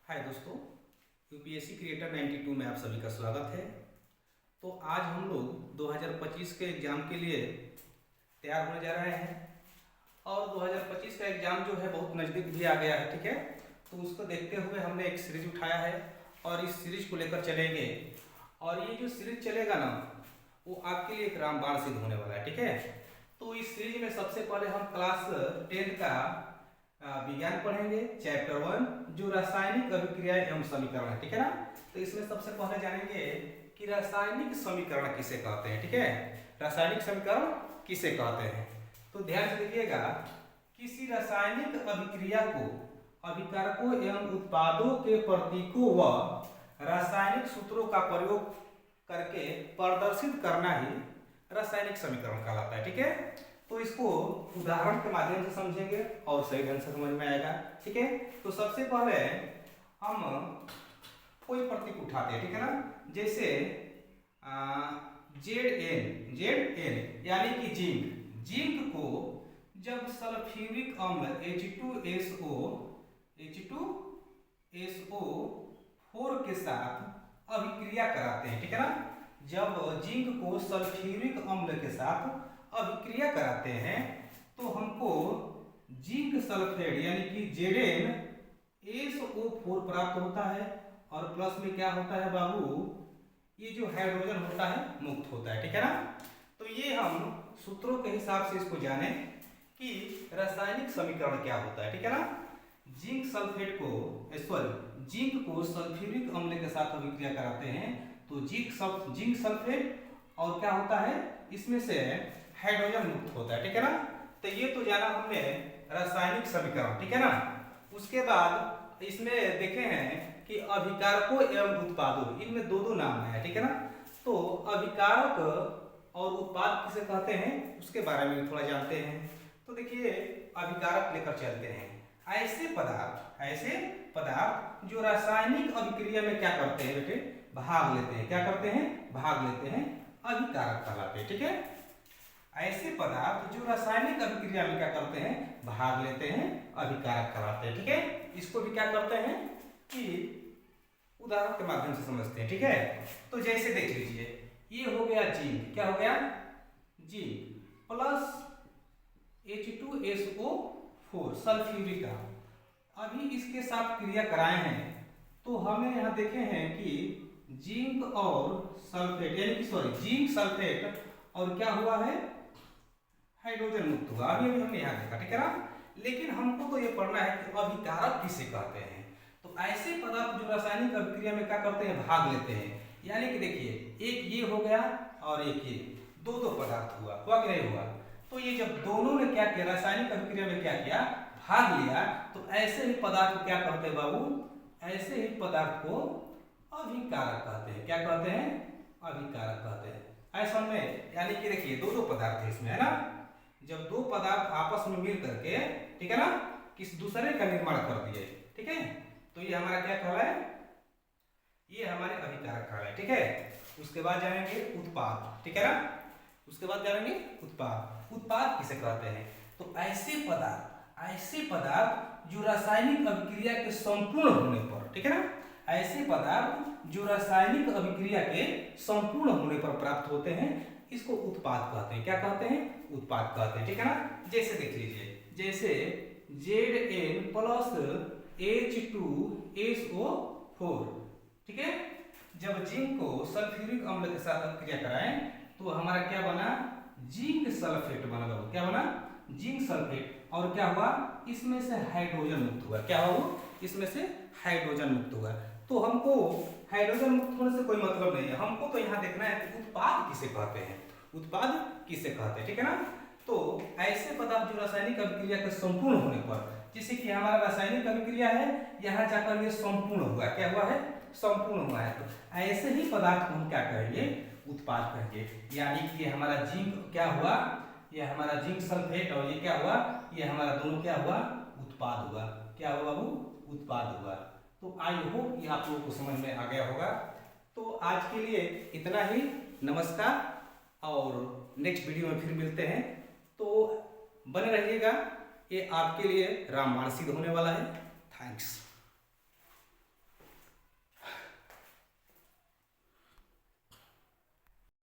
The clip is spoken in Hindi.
हाय दोस्तों, यूपीएससी क्रिएटर 92 में आप सभी का स्वागत है। तो आज हम लोग 2025 के एग्ज़ाम के लिए तैयार होने जा रहे हैं और 2025 का एग्ज़ाम जो है बहुत नज़दीक भी आ गया है। ठीक है, तो उसको देखते हुए हमने एक सीरीज उठाया है और इस सीरीज को लेकर चलेंगे। और ये जो सीरीज चलेगा ना, वो आपके लिए एक रामबाण सिद्ध होने वाला है। ठीक है, तो इस सीरीज में सबसे पहले हम क्लास 10 का विज्ञान पढ़ेंगे, चैप्टर 1 जो रासायनिक अभिक्रिया एवं समीकरण है। ठीक है ना, तो इसमें सबसे पहले जानेंगे कि रासायनिक समीकरण किसे कहते हैं। ठीक है, रासायनिक समीकरण किसे कहते हैं। तो ध्यान से देखिएगा, किसी रासायनिक अभिक्रिया को अभिकारकों एवं उत्पादों के प्रतीकों व रासायनिक सूत्रों का प्रयोग करके प्रदर्शित करना ही रासायनिक समीकरण कहलाता है। ठीक है, तो इसको उदाहरण के माध्यम से समझेंगे और सही ढंग से समझ में आएगा। ठीक है, तो सबसे पहले हम कोई प्रतीक उठाते हैं। ठीक है ना, जैसे जेड एन यानी कि जिंक को जब सल्फ्यूरिक अम्ल H2SO4 के साथ अभिक्रिया कराते हैं। ठीक है ना, जब जिंक को सल्फ्यूरिक अम्ल के साथ अभिक्रिया कराते हैं तो हमको जिंक सल्फेट यानी कि ZnSO4 प्राप्त होता है और प्लस में क्या होता है बाबू, ये जो हाइड्रोजन होता है मुक्त होता है। ठीक है ना, तो ये हम सूत्रों के हिसाब से इसको जाने कि रासायनिक समीकरण क्या होता है। ठीक है ना, जिंक को सल्फ्यूरिक अम्ल के साथ अभिक्रिया कराते हैं तो जिंक सल्फेट और क्या होता है, इसमें से हाइड्रोजन मुक्त होता है। ठीक है ना, तो ये तो जाना हमने रासायनिक समीकरण। ठीक है ना, उसके बाद इसमें देखे हैं कि अभिकारकों एवं उत्पादों, इनमें दो नाम है। ठीक है ना, तो अभिकारक और उत्पाद किसे कहते हैं उसके बारे में थोड़ा जानते हैं। तो देखिए, अभिकारक लेकर चलते हैं। ऐसे पदार्थ जो रासायनिक अभिक्रिया में क्या करते हैं बेटे, भाग लेते हैं। क्या करते हैं, भाग लेते हैं, अभिकारक कहलाते हैं। ठीक है, ऐसे पदार्थ जो रासायनिक अभिक्रिया में क्या करते हैं, भाग लेते हैं, अभिकारक कहलाते हैं। ठीक है, इसको भी क्या करते हैं कि उदाहरण के माध्यम से समझते हैं। ठीक है, तो जैसे देख लीजिए, ये हो गया जिंक, क्या हो गया, जिंक प्लस H2SO4 सल्फ्यूरिक का। अभी इसके साथ क्रिया कराए हैं तो हमें यहाँ देखे हैं कि जिंक और सल्फेट यानी कि जिंक सल्फेट और क्या हुआ है, हाइड्रोजन मुक्त हुआ। अभी हमने यहाँ देखा। ठीक है ना, लेकिन हमको तो ये पढ़ना है कि अभिकारक किसे कहते हैं। तो ऐसे पदार्थ जो रासायनिक अभिक्रिया में क्या करते हैं, भाग लेते हैं। यानी कि देखिए, एक ये हो गया और एक ये, दो पदार्थ हुआ कि नहीं हुआ। तो ये जब दोनों ने क्या किया, रासायनिक अभिक्रिया में क्या किया, भाग लिया, तो ऐसे ही पदार्थ को क्या कहते हैं बाबू, ऐसे ही पदार्थ को अभिकारक कहते हैं। क्या कहते हैं, अभिकारक कहते हैं। ऐसा में यानी कि देखिए, दो पदार्थ है इसमें, है ना, जब दो पदार्थ आपस में मिल करके, ठीक है ना, किसी दूसरे का निर्माण कर दिए। ठीक है, तो ये हमारा क्या कहलाए, ये हमारे अभिकारक कहलाए। ठीक है, उसके बाद जानेंगे उत्पाद। ठीक है ना, उसके बाद जानेंगे उत्पाद किसे कहते हैं। तो ऐसे पदार्थ जो रासायनिक अभिक्रिया के संपूर्ण होने पर, ठीक है ना, ऐसे पदार्थ जो रासायनिक अभिक्रिया के संपूर्ण होने पर प्राप्त होते हैं, इसको उत्पाद कहते हैं। क्या कहते हैं, उत्पाद कहते हैं। ठीक है ना, जैसे देख लीजिए, जैसे Zn प्लस H2SO4। ठीक है, जब जिंक को सल्फ्यूरिक अम्ल के साथ अभिक्रिया कराएं तो हमारा क्या बना, जिंक सल्फेट बना। क्या बना, जिंक सल्फेट। और क्या हुआ, इसमें से हाइड्रोजन मुक्त हुआ। क्या हुआ, इसमें से हाइड्रोजन मुक्त हुआ। तो हमको हाइड्रोजन मुक्त होने से कोई मतलब नहीं है, हमको तो यहाँ देखना है कि उत्पाद किसे कहते हैं, उत्पाद किसे कहते हैं। ठीक है ना, तो ऐसे पदार्थ जो रासायनिक अभिक्रिया के संपूर्ण होने पर, जैसे कि हमारा रासायनिक अभिक्रिया है, यहाँ जाकर ये संपूर्ण हुआ। क्या हुआ है, संपूर्ण हुआ है। तो ऐसे ही पदार्थ को हम क्या कहेंगे, उत्पाद कहेंगे। यानी कि ये हमारा जिंक क्या हुआ, ये हमारा जिंक सल्फेट और ये क्या हुआ, ये हमारा दोनों क्या हुआ, उत्पाद हुआ। क्या हुआ बाबू, उत्पाद हुआ। तो आई होप ये आप लोगों को समझ में आ गया होगा। तो आज के लिए इतना ही, नमस्कार, और नेक्स्ट वीडियो में फिर मिलते हैं। तो बने रहिएगा, ये आपके लिए रामबाण सिद्ध होने वाला है। थैंक्स।